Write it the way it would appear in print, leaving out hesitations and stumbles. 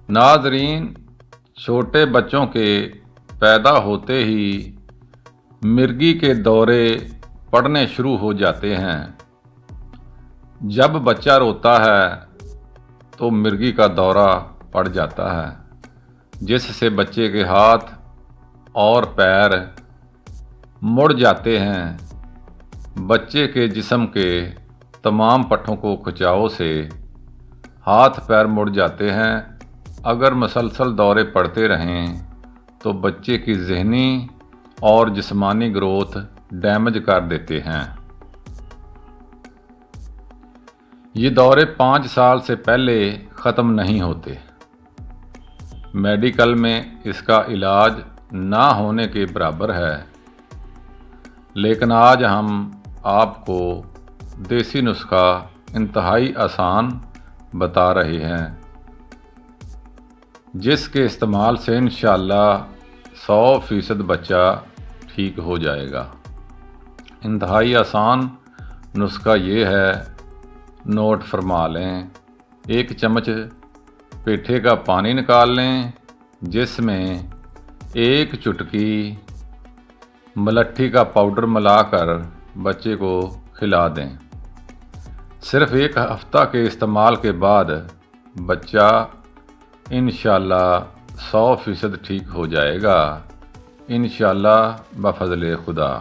ناظرین، چھوٹے بچوں کے پیدا ہوتے ہی مرگی کے دورے پڑنے شروع ہو جاتے ہیں۔ جب بچہ روتا ہے تو مرگی کا دورہ پڑ جاتا ہے، جس سے بچے کے ہاتھ اور پیر مڑ جاتے ہیں۔ بچے کے جسم کے تمام پٹھوں کو کھچاؤ سے ہاتھ پیر مڑ جاتے ہیں۔ اگر مسلسل دورے پڑتے رہیں تو بچے کی ذہنی اور جسمانی گروتھ ڈیمیج کر دیتے ہیں۔ یہ دورے 5 سال سے پہلے ختم نہیں ہوتے۔ میڈیکل میں اس کا علاج نہ ہونے کے برابر ہے، لیکن آج ہم آپ کو دیسی نسخہ انتہائی آسان بتا رہے ہیں، جس کے استعمال سے انشاءاللہ 100% بچہ ٹھیک ہو جائے گا۔ انتہائی آسان نسخہ یہ ہے، نوٹ فرما لیں۔ 1 چمچ پیٹھے کا پانی نکال لیں، جس میں 1 چٹکی ملٹھی کا پاؤڈر ملا کر بچے کو کھلا دیں۔ صرف 1 ہفتہ کے استعمال کے بعد بچہ انشاءاللہ 100% ٹھیک ہو جائے گا، انشاءاللہ بفضل خدا۔